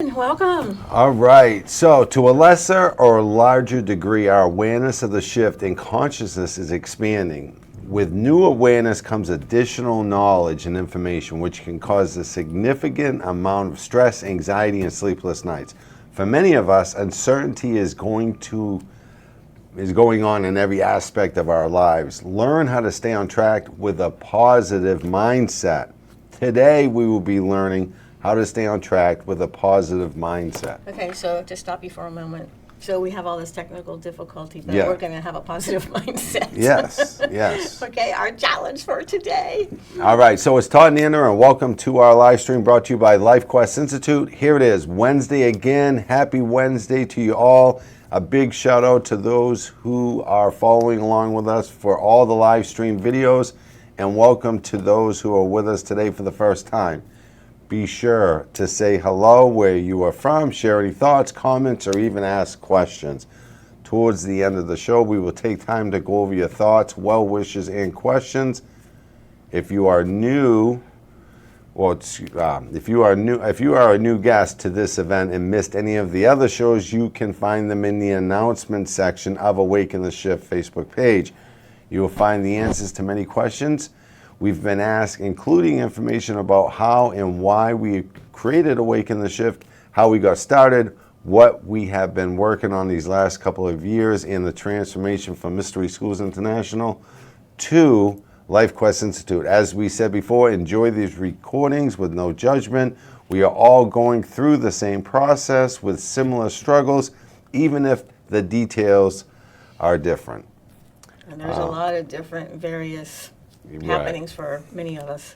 Welcome. All right, so to a lesser or larger degree, our awareness of the shift in consciousness is expanding. With new awareness comes additional knowledge and information, which can cause a significant amount of stress, anxiety, and sleepless nights. For many of us, uncertainty is going on in every aspect of our lives. Learn how to stay on track with a positive mindset. Today, we will be learning how to stay on track with a positive mindset. Okay, so to stop you for a moment. So we have all this technical difficulty, but Yeah. we're going to have a positive mindset. Yes, yes. Okay, our challenge for today. All right, so it's Todd and Anna, and welcome to our live stream brought to you by LifeQuest Institute. Here it is, Wednesday again. Happy Wednesday to you all. A big shout out to those who are following along with us for all the live stream videos, and welcome to those who are with us today for the first time. Be sure to say hello, where you are from, share any thoughts, comments, or even ask questions. Towards the end of the show, we will take time to go over your thoughts, well wishes, and questions. If you are new, if you are a new guest to this event and missed any of the other shows, you can find them in the announcement section of Awaken the Shift Facebook page. You will find the answers to many questions we've been asked, including information about how and why we created Awaken the Shift, how we got started, what we have been working on these last couple of years in the transformation from Mystery Schools International to LifeQuest Institute. As we said before, enjoy these recordings with no judgment. We are all going through the same process with similar struggles, even if the details are different. And there's a lot of different various happenings for many of us.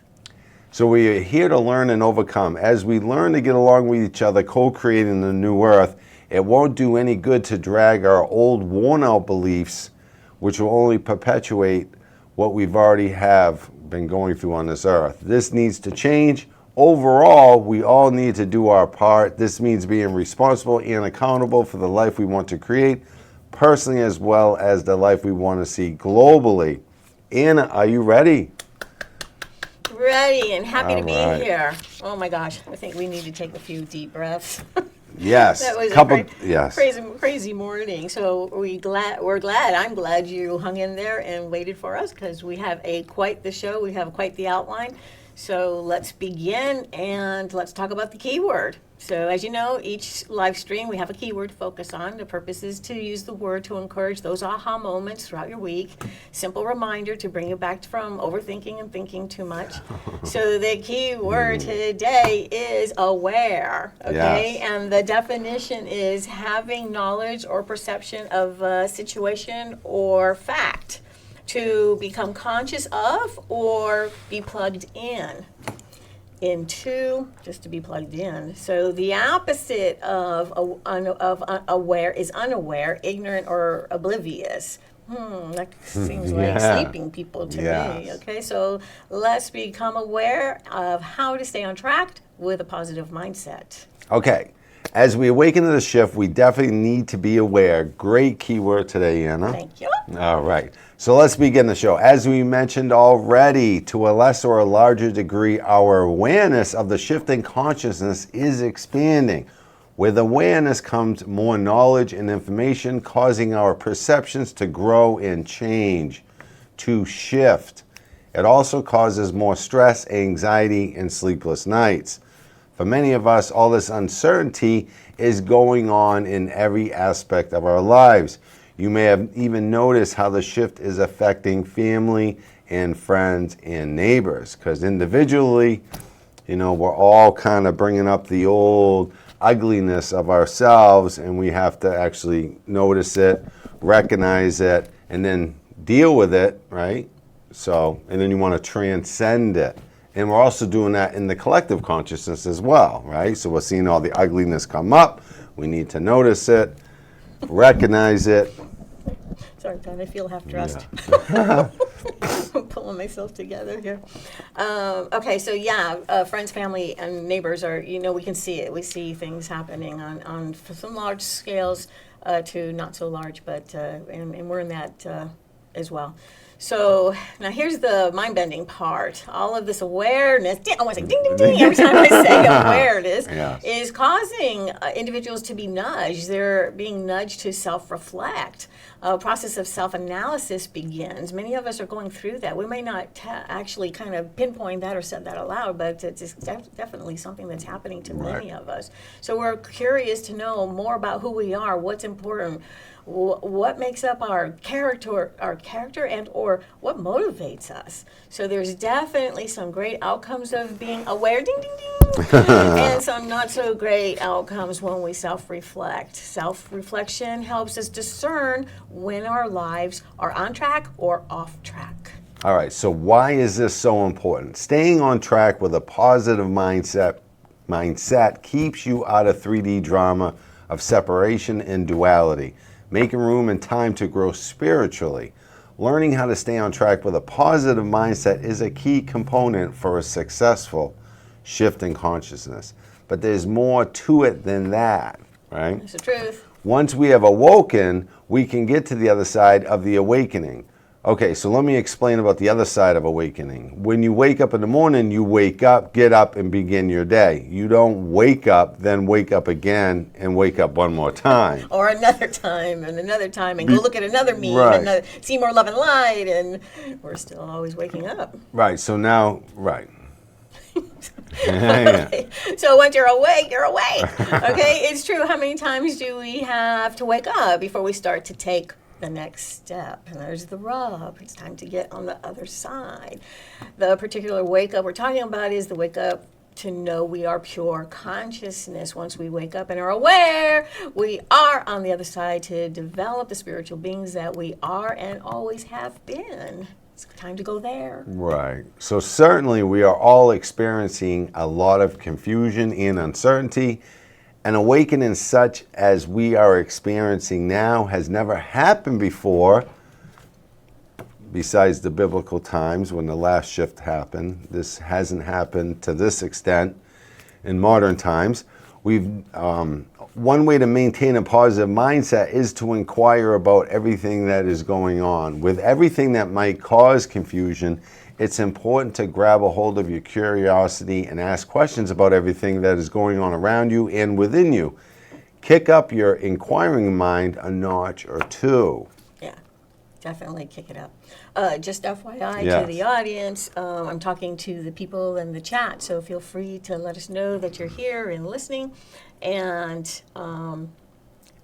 So we are here to learn and overcome. As we learn to get along with each other, co-creating the new earth, it won't do any good to drag our old worn-out beliefs, which will only perpetuate what we've already have been going through on this earth. This needs to change. Overall, we all need to do our part. This means being responsible and accountable for the life we want to create, personally as well as the life we want to see globally. Anna, are you ready? Ready and happy to be right. here. Oh my gosh, I think we need to take a few deep breaths. Yes. That was Yes. crazy morning. So we're glad. I'm glad you hung in there and waited for us because we have quite the show. We have quite the outline. So let's begin and let's talk about the keyword. So as you know, each live stream we have a keyword to focus on. The purpose is to use the word to encourage those aha moments throughout your week. Simple reminder to bring you back from overthinking and thinking too much. So the keyword today is aware, okay? Yes. And the definition is having knowledge or perception of a situation or fact to become conscious of or be plugged into, just to be plugged in. So the opposite of aware is unaware, ignorant, or oblivious. That seems like sleeping people to me. Okay, so let's become aware of how to stay on track with a positive mindset. Okay. As we awaken to the shift, we definitely need to be aware. Great keyword today, Anna. Thank you. All right. So let's begin the show. As we mentioned already, to a lesser or larger degree, our awareness of the shifting consciousness is expanding. With awareness comes more knowledge and information, causing our perceptions to grow and change, to shift. It also causes more stress, anxiety, and sleepless nights. For many of us, all this uncertainty is going on in every aspect of our lives. You may have even noticed how the shift is affecting family and friends and neighbors, because individually, we're all kind of bringing up the old ugliness of ourselves, and we have to actually notice it, recognize it, and then deal with it, right? So, and then you want to transcend it. And we're also doing that in the collective consciousness as well, right? So we're seeing all the ugliness come up. We need to notice it, recognize it. Sorry, Todd, I feel half dressed. I'm pulling myself together here. Okay, so friends, family, and neighbors are, we can see it. We see things happening on some large scales to not so large, but and we're in that as well. So now here's the mind-bending part. All of this awareness, I want to say ding, ding, ding, every time I say awareness, Yes. is causing individuals to be nudged. They're being nudged to self-reflect. A process of self-analysis begins. Many of us are going through that. We may not actually kind of pinpoint that or said that aloud, but it's definitely something that's happening to many of us. So we're curious to know more about who we are, what's important, what makes up our character and or what motivates us. So there's definitely some great outcomes of being aware, ding, ding, ding, and some not so great outcomes when we self-reflect. Self-reflection helps us discern when our lives are on track or off track. All right, so why is this so important? Staying on track with a positive mindset keeps you out of 3D drama of separation and duality, making room and time to grow spiritually. Learning how to stay on track with a positive mindset is a key component for a successful shift in consciousness. But there's more to it than that, right? That's the truth. Once we have awoken, we can get to the other side of the awakening. Okay, so let me explain about the other side of awakening. When you wake up in the morning, you wake up, get up, and begin your day. You don't wake up, then wake up again, and wake up one more time. Or another time, and go look at another meme, and see more Love and Light, and we're still always waking up. Right, so now, right. Okay. So once you're awake, you're awake. Okay, it's true. How many times do we have to wake up before we start to take the next step? And there's the rub. It's time to get on the other side. The particular wake up we're talking about is the wake up to know we are pure consciousness. Once we wake up and are aware, we are on the other side to develop the spiritual beings that we are and always have been. It's time to go there. Right. So certainly we are all experiencing a lot of confusion and uncertainty. An awakening such as we are experiencing now has never happened before, besides the biblical times when the last shift happened. This hasn't happened to this extent in modern times. One way to maintain a positive mindset is to inquire about everything that is going on. With everything that might cause confusion, it's important to grab a hold of your curiosity and ask questions about everything that is going on around you and within you. Kick up your inquiring mind a notch or two. Yeah, definitely kick it up. Just FYI Yes. to the audience, I'm talking to the people in the chat, so feel free to let us know that you're here and listening. And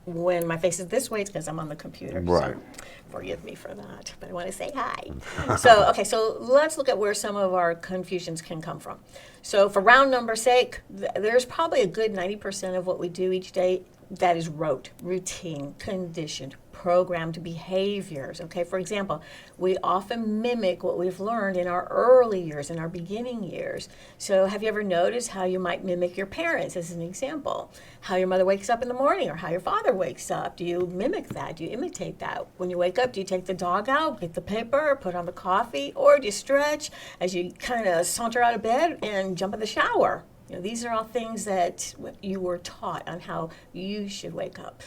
when my face is this way, it's because I'm on the computer. Right. So forgive me for that, but I want to say hi. So let's look at where some of our confusions can come from. So for round number's sake, there's probably a good 90% of what we do each day that is rote, routine, conditioned, programmed behaviors. Okay, for example, we often mimic what we've learned in our early years, in our beginning years. So have you ever noticed how you might mimic your parents as an example? How your mother wakes up in the morning or how your father wakes up? Do you mimic that? Do you imitate that? When you wake up, do you take the dog out, get the paper, put on the coffee, or do you stretch as you kind of saunter out of bed and jump in the shower? You know, these are all things that you were taught on how you should wake up.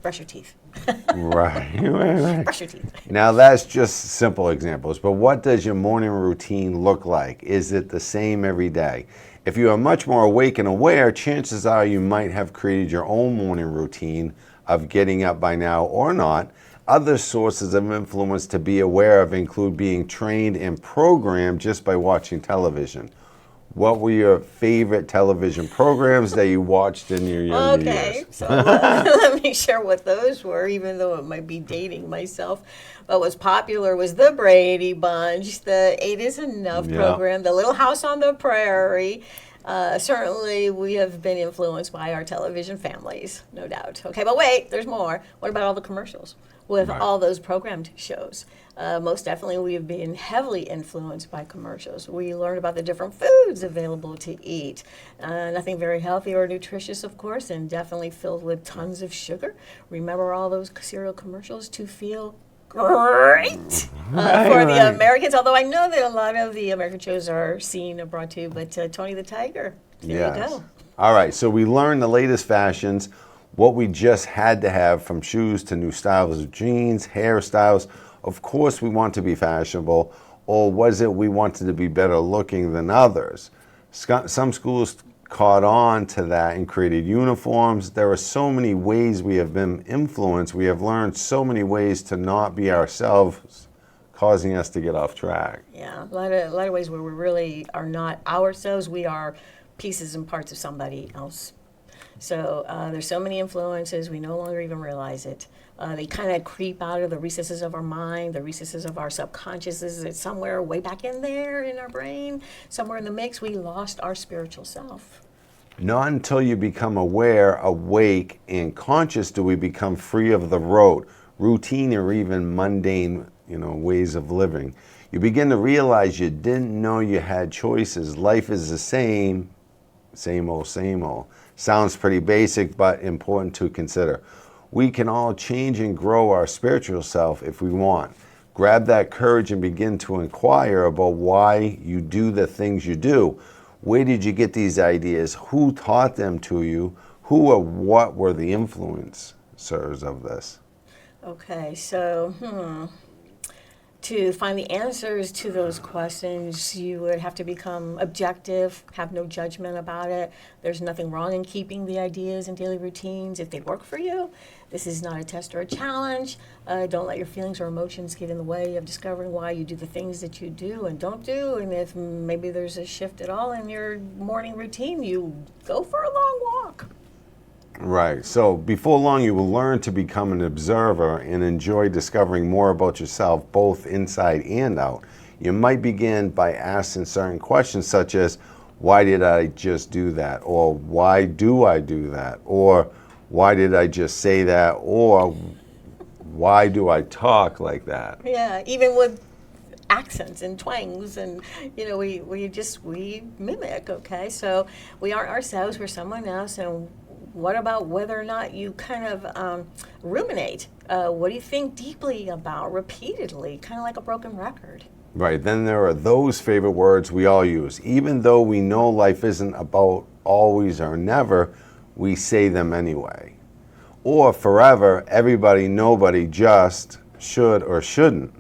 Brush your teeth. Right. Brush your teeth. Now that's just simple examples, but what does your morning routine look like? Is it the same every day? If you are much more awake and aware, chances are you might have created your own morning routine of getting up by now or not. Other sources of influence to be aware of include being trained and programmed just by watching television. What were your favorite television programs that you watched in your younger years? Okay, so let me share what those were, even though it might be dating myself. What was popular was the Brady Bunch, the 8 is Enough program, the Little House on the Prairie. Certainly, we have been influenced by our television families, no doubt. Okay, but wait, there's more. What about all the commercials with all those programmed shows? Most definitely, we have been heavily influenced by commercials. We learned about the different foods available to eat. Nothing very healthy or nutritious, of course, and definitely filled with tons of sugar. Remember all those cereal commercials to feel great for the Americans, although I know that a lot of the American shows are seen abroad too, but Tony the Tiger, there you go. All right, so we learned the latest fashions, what we just had to have, from shoes to new styles of jeans, hairstyles, Of course we want to be fashionable, or was it we wanted to be better looking than others? Some schools caught on to that and created uniforms. There are so many ways we have been influenced. We have learned so many ways to not be ourselves, causing us to get off track. Yeah, a lot of ways where we really are not ourselves. We are pieces and parts of somebody else. So there's so many influences, we no longer even realize it. They kind of creep out of the recesses of our mind, the recesses of our subconsciouses. It's somewhere way back in there in our brain, somewhere in the mix. We lost our spiritual self. Not until you become aware, awake, and conscious do we become free of the routine, or even mundane, ways of living. You begin to realize you didn't know you had choices. Life is the same old, same old. Sounds pretty basic, but important to consider. We can all change and grow our spiritual self if we want. Grab that courage and begin to inquire about why you do the things you do. Where did you get these ideas? Who taught them to you? Who or what were the influencers of this? Okay, so, to find the answers to those questions, you would have to become objective, have no judgment about it. There's nothing wrong in keeping the ideas and daily routines if they work for you. This is not a test or a challenge. Don't let your feelings or emotions get in the way of discovering why you do the things that you do and don't do. And if maybe there's a shift at all in your morning routine, you go for a long walk. Right. So before long, you will learn to become an observer and enjoy discovering more about yourself, both inside and out. You might begin by asking certain questions such as, why did I just do that? Or why do I do that? Or why did I just say that? Or why do I talk like that? Yeah, even with accents and twangs and we mimic. Okay, so we aren't ourselves, we're someone else. And what about whether or not you kind of ruminate? What do you think deeply about repeatedly, kind of like a broken record? Right. Then there are those favorite words we all use. Even though we know life isn't about always or never, we say them anyway. Or forever, everybody, nobody, just, should or shouldn't.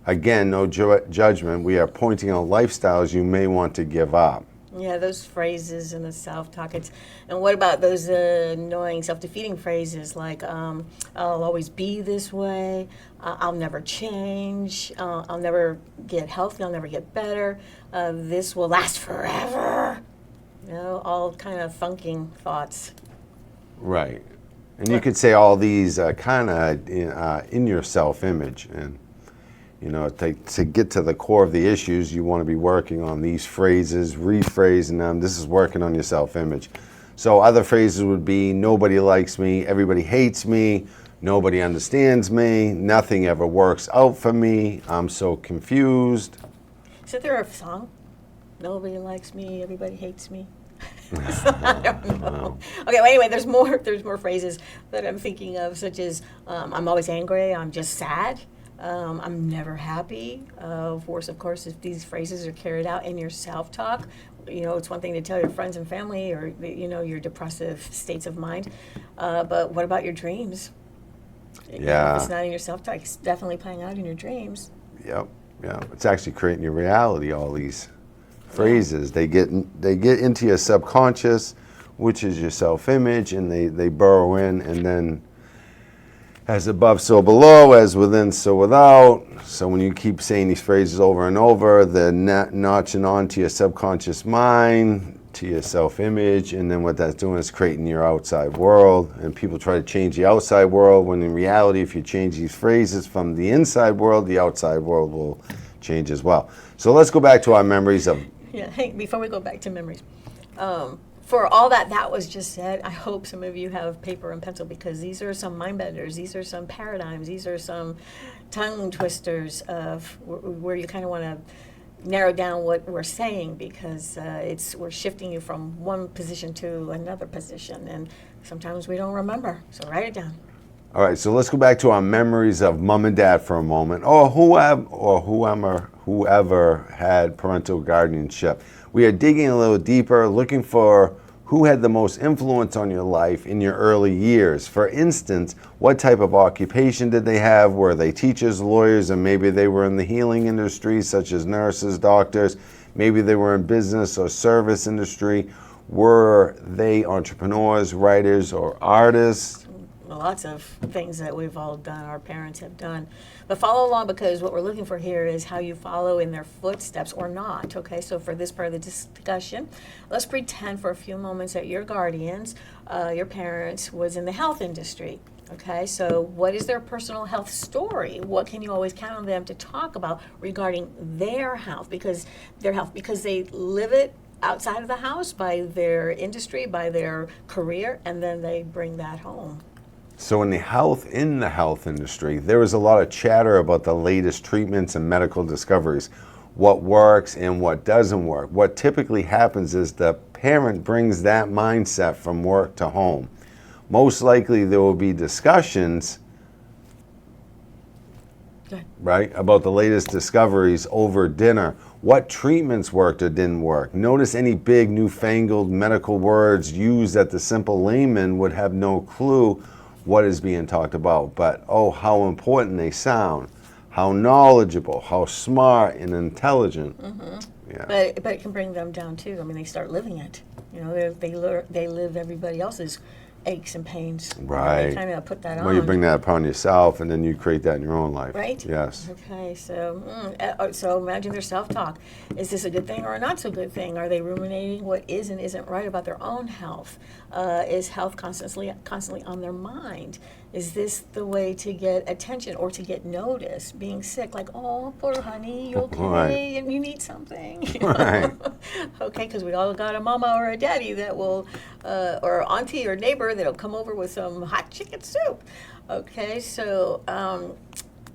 Again, no judgment. We are pointing out lifestyles you may want to give up. Yeah, those phrases and the self-talk. And what about those annoying, self-defeating phrases like, I'll always be this way, I'll never change, I'll never get healthy, I'll never get better, this will last forever. All kind of funking thoughts. Right. And you could say all these kind of in your self-image. And to get to the core of the issues, you want to be working on these phrases, rephrasing them. This is working on your self-image. So other phrases would be, nobody likes me, everybody hates me, nobody understands me, nothing ever works out for me, I'm so confused. Is there a song? Nobody likes me, everybody hates me. I don't know. Okay, well, anyway, there's more phrases that I'm thinking of, such as I'm always angry, I'm just sad. I'm never happy. Worse, of course, if these phrases are carried out in your self-talk, it's one thing to tell your friends and family or, your depressive states of mind. But what about your dreams? Yeah. If it's not in your self-talk, it's definitely playing out in your dreams. Yep. Yeah. It's actually creating your reality, all these phrases. They get into your subconscious, which is your self-image, and they burrow in, and then as above, so below, as within, so without. So when you keep saying these phrases over and over, they're notching onto your subconscious mind, to your self-image, and then what that's doing is creating your outside world. And people try to change the outside world, when in reality, if you change these phrases from the inside world, the outside world will change as well. So let's go back to our memories of... Yeah, hey, before we go back to memories, for all that was just said, I hope some of you have paper and pencil, because these are some mind benders, these are some paradigms, these are some tongue twisters of where you kind of want to narrow down what we're saying, because we're shifting you from one position to another position, and sometimes we don't remember, so write it down. All right, so let's go back to our memories of mom and dad for a moment, or whoever had parental guardianship. We are digging a little deeper, looking for Who had the most influence on your life in your early years? For instance, what type of occupation did they have? Were they teachers, lawyers, and maybe they were in the healing industry, such as nurses, doctors? Maybe they were in business or service industry. Were they entrepreneurs, writers, or artists? Lots of things that we've all done, our parents have done. But follow along, because what we're looking for here is how you follow in their footsteps or not. Okay, so for this part of the discussion, let's pretend for a few moments that your guardians, your parents, was in the health industry. Okay, so what is their personal health story? What can you always count on them to talk about regarding their health? Because they live it outside of the house by their industry, by their career, and then they bring that home. So in the health industry, there is a lot of chatter about the latest treatments and medical discoveries, what works and what doesn't work. What typically happens is the parent brings that mindset from work to home. Most likely there will be discussions, right, about the latest discoveries over dinner. What treatments worked or didn't work? Notice any big newfangled medical words used that the simple layman would have no clue what is being talked about, but oh, how important they sound, how knowledgeable, how smart and intelligent. Yeah. But it can bring them down too. I mean, they start living it. You know, they live everybody else's aches and pains. Right. They kind of put that on. Well, you bring that upon yourself, and then you create that in your own life. Right? Yes. Okay, so imagine their self-talk. Is this a good thing or a not so good thing? Are they ruminating what is and isn't right about their own health? Is health constantly on their mind? Is this the way to get attention or to get noticed? Being sick, like, oh, poor honey, you okay? Right. And you need something. Right. Okay, because we all got a mama or a daddy that will, or auntie or neighbor that'll come over with some hot chicken soup. Okay, so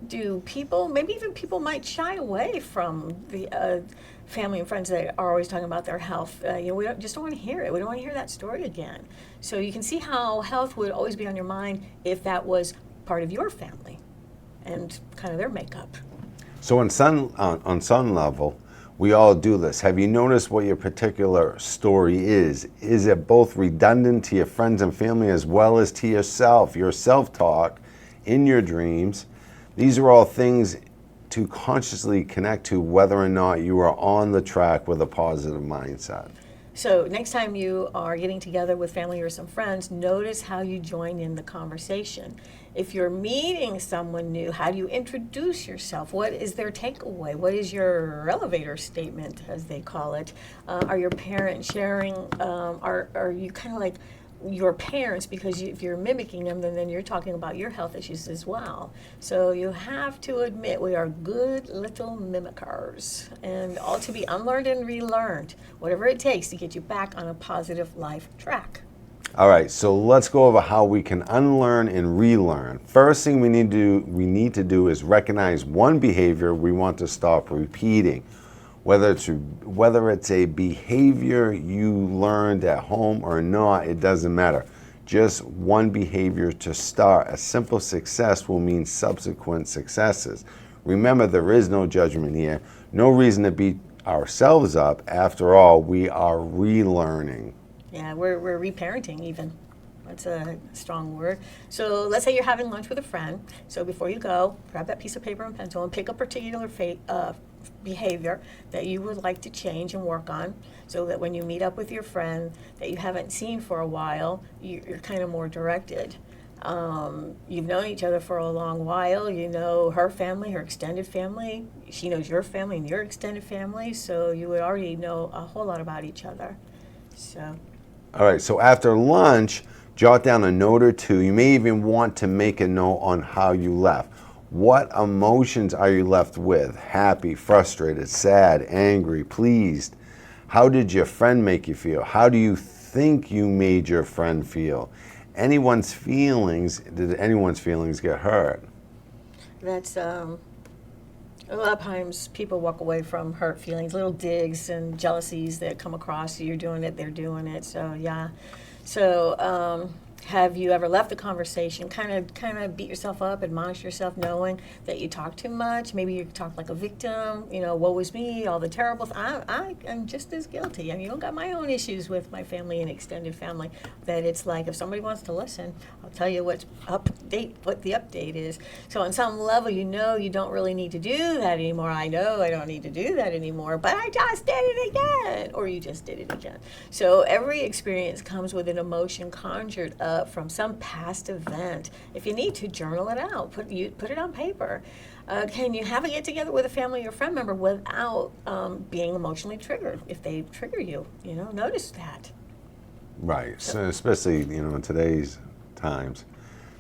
do people, maybe even people might shy away from the family and friends that are always talking about their health. We don't want to hear it. We don't want to hear that story again. So you can see how health would always be on your mind if that was part of your family and kind of their makeup. So on some level, we all do this. Have you noticed what your particular story is? Is it both redundant to your friends and family as well as to yourself, your self-talk in your dreams? These are all things to consciously connect to whether or not you are on the track with a positive mindset. So next time you are getting together with family or some friends, notice how you join in the conversation. If you're meeting someone new, how do you introduce yourself? What is their takeaway? What is your elevator statement, as they call it? Are your parents sharing, are you kind of like your parents, because if you're mimicking them, then you're talking about your health issues as well. So you have to admit we are good little mimickers, and all to be unlearned and relearned, whatever it takes to get you back on a positive life track. All right, so let's go over how we can unlearn and relearn. First thing we need to do is recognize one behavior we want to stop repeating. Whether it's a behavior you learned at home or not, it doesn't matter. Just one behavior to start. A simple success will mean subsequent successes. Remember, there is no judgment here. No reason to beat ourselves up. After all, we are relearning. Yeah, we're reparenting even. That's a strong word. So let's say you're having lunch with a friend. So before you go, grab that piece of paper and pencil and pick a particular behavior that you would like to change and work on, so that when you meet up with your friend that you haven't seen for a while, you're kind of more directed. You've known each other for a long while. You know her family, her extended family. She knows your family and your extended family. So you would already know a whole lot about each other. So. All right, so after lunch, jot down a note or two. You may even want to make a note on how you left. What emotions are you left with? Happy, frustrated, sad, angry, pleased? How did your friend make you feel? How do you think you made your friend feel? Did anyone's feelings get hurt? That's, a lot of times people walk away from hurt feelings, little digs and jealousies that come across. You're doing it, they're doing it. So, yeah. So, Have you ever left a conversation, kind of beat yourself up, admonish yourself, knowing that you talk too much? Maybe you talk like a victim. Woe is me, all the terrible. I am just as guilty. I mean, got my own issues with my family and extended family. That it's like if somebody wants to listen, I'll tell you what the update is. So on some level, you don't really need to do that anymore. I know I don't need to do that anymore, but I just did it again, or you just did it again. So every experience comes with an emotion conjured up from some past event. If you need to, journal it out. Put it on paper. Can you have a get together with a family or friend member without being emotionally triggered? If they trigger you, notice that. Right. So especially in today's times.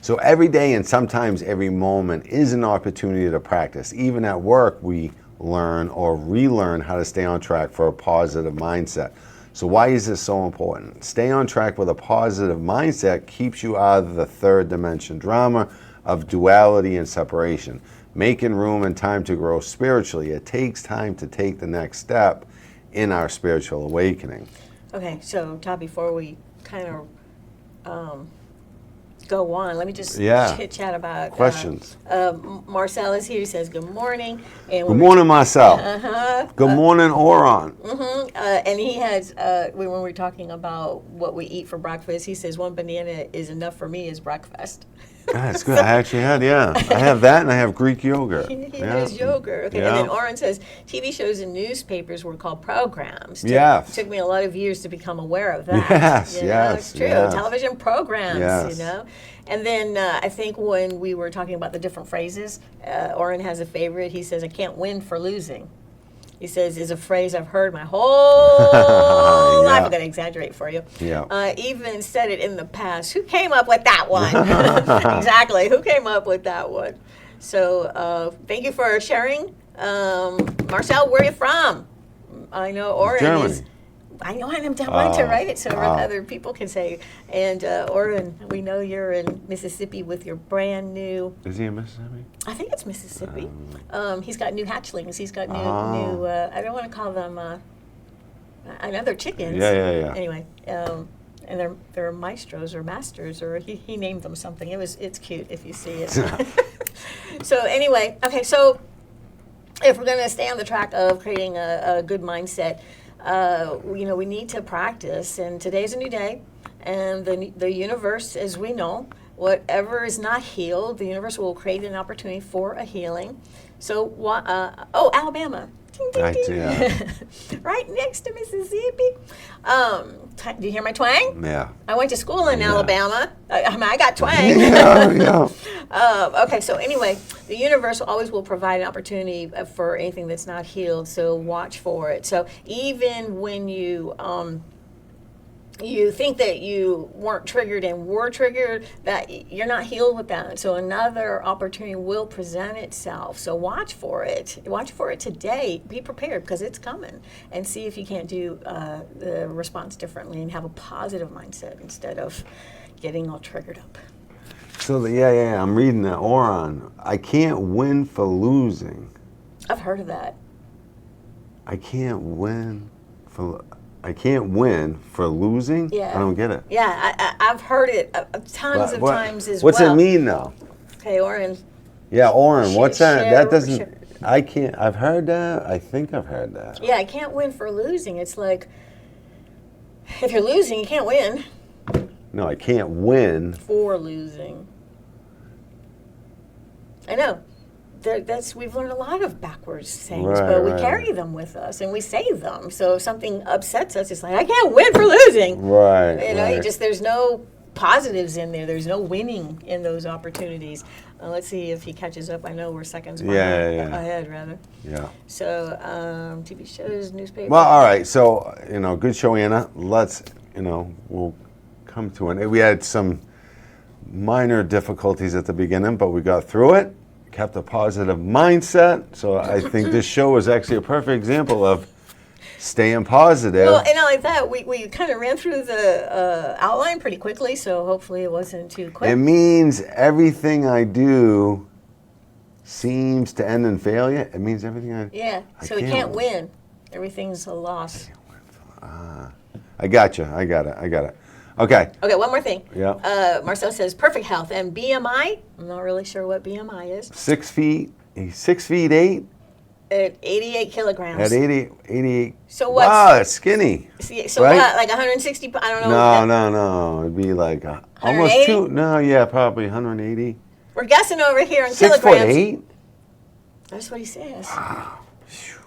So every day and sometimes every moment is an opportunity to practice. Even at work, we learn or relearn how to stay on track for a positive mindset. So why is this so important? Stay on track with a positive mindset keeps you out of the third dimension drama of duality and separation, making room and time to grow spiritually. It takes time to take the next step in our spiritual awakening. Okay, so Todd, before we kind of go on, let me just chit chat about questions. Marcel is here. He says good morning. And good morning, Marcel. Good morning, Oron. And he has when we're talking about what we eat for breakfast, he says one banana is enough for me as breakfast. That's good. I actually had, I have that and I have Greek yogurt. He has yogurt. Okay, and then Oren says TV shows and newspapers were called programs. Yes. It took me a lot of years to become aware of that. Yes, it's true. yes. Television programs, Yes. And then I think when we were talking about the different phrases, Oren has a favorite. He says, I can't win for losing. He says, is a phrase I've heard my whole life. I'm going to exaggerate for you. Yeah. Even said it in the past. Who came up with that one? Exactly. Who came up with that one? So thank you for sharing. Marcel, where are you from? I know Oren Germany. is. I know I'm wanting to write it so other people can say. And Oren, we know you're in Mississippi with your brand new. Is he in Mississippi? I think it's Mississippi. He's got new hatchlings. He's got new. I don't want to call them. I know they're chickens. Yeah. Anyway, and they're maestros or masters, or he named them something. It's cute if you see it. So anyway, okay. So if we're going to stay on the track of creating a good mindset. We need to practice, and today's a new day, and the universe, as we know, whatever is not healed, the universe will create an opportunity for a healing. So, Alabama. Ding, ding, ding. Right next to Mississippi. Do you hear my twang? Yeah. I went to school in Alabama. I got twang. Yeah. Okay, so anyway, the universe always will provide an opportunity for anything that's not healed, so watch for it. So even when you think that you weren't triggered and were triggered, that you're not healed with that. So another opportunity will present itself. So watch for it. Watch for it today. Be prepared because it's coming. And see if you can't do the response differently and have a positive mindset instead of getting all triggered up. So, I'm reading that. Oron, I can't win for losing. I've heard of that. I can't win for losing? Yeah. I don't get it. Yeah, I've heard it tons of times as what's well. What's it mean, though? Okay, Oren. Yeah, Oren, what's that? Share- That doesn't... I can't... I've heard that. I think I've heard that. Yeah, I can't win for losing. It's like, if you're losing, you can't win. No, I can't win. For losing. I know. We've learned a lot of backwards sayings, but we carry them with us and we say them. So if something upsets us, it's like, I can't win for losing. Right. There's no positives in there. There's no winning in those opportunities. Let's see if he catches up. I know we're seconds ahead, rather. Yeah. So TV shows, newspapers. Well, all right. So, good show, Anna. Let's, we'll come to an... We had some minor difficulties at the beginning, but we got through it. Kept a positive mindset. So I think this show is actually a perfect example of staying positive. Well, and not like that, we kind of ran through the outline pretty quickly, so hopefully it wasn't too quick. It means everything I do seems to end in failure. It means everything so we can't win. Everything's a loss. I got you. I got it. Okay. Okay, one more thing. Yeah. Marcel says perfect health and BMI. I'm not really sure what BMI is. 6 feet. He's 6'8" At 88 kilograms. at 88. So what's Wow, that's skinny. so right? what? Like 160? I don't No, know. no, no. It'd be like almost 180? 2. No, yeah, probably 180. We're guessing over here in 6'8". kilograms. That's what he says.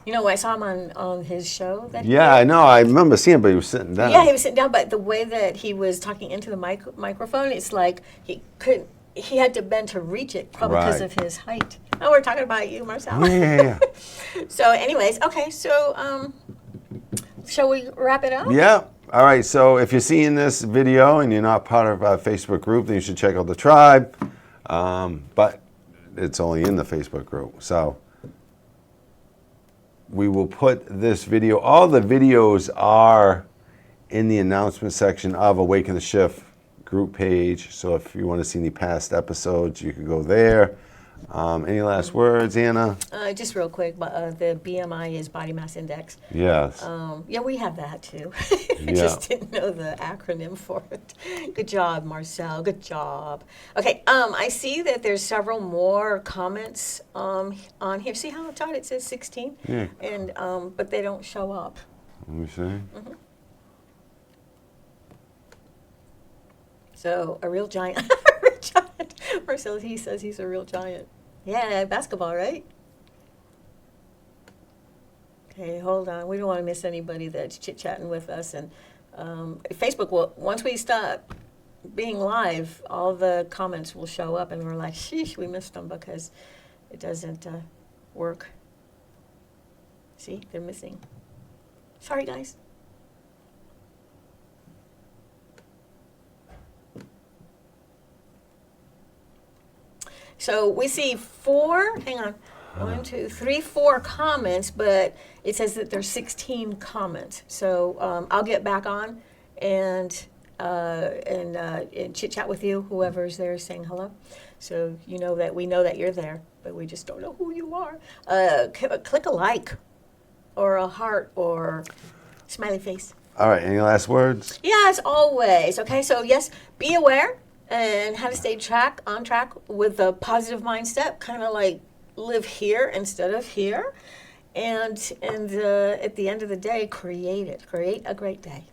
You know, I saw him on his show. That he Yeah, did. I know. I remember seeing, but he was sitting down. Yeah, he was sitting down, but the way that he was talking into the microphone, it's like he couldn't. He had to bend to reach it, probably because Right. of his height. Oh, we're talking about you, Marcel. Yeah. So, anyways, okay. So, shall we wrap it up? Yeah. All right. So if you're seeing this video and you're not part of our Facebook group, then you should check out the tribe. But it's only in the Facebook group. So we will put this video. All the videos are in the announcement section of Awaken the Shift group page. So if you want to see any past episodes, you can go there. Any last words, Anna? Just real quick, but the BMI is body mass index. Yes. Yeah, we have that too. Yeah. Just didn't know the acronym for it. Good job, Marcel. Good job. Okay, I see that there's several more comments on here. See how Todd it says 16? Yeah. And but they don't show up. Let me see. So a real giant. A real giant. Marcel, he says he's a real giant. Yeah, basketball, right? Okay, hold on. We don't want to miss anybody that's chit-chatting with us. And Facebook will, once we stop being live, all the comments will show up, and we're like, sheesh, we missed them because it doesn't work. See, they're missing. Sorry, guys. So we see 4, hang on, 1, 2, 3, 4 comments, but it says that there's 16 comments. So I'll get back on and chit chat with you, whoever's there saying hello. So you know that we know that you're there, but we just don't know who you are. Click a like or a heart or smiley face. All right. Any last words? Yeah, as always. Okay, so yes, be aware and how to stay on track with a positive mindset, kind of like live here instead of here. And at the end of the day, create a great day.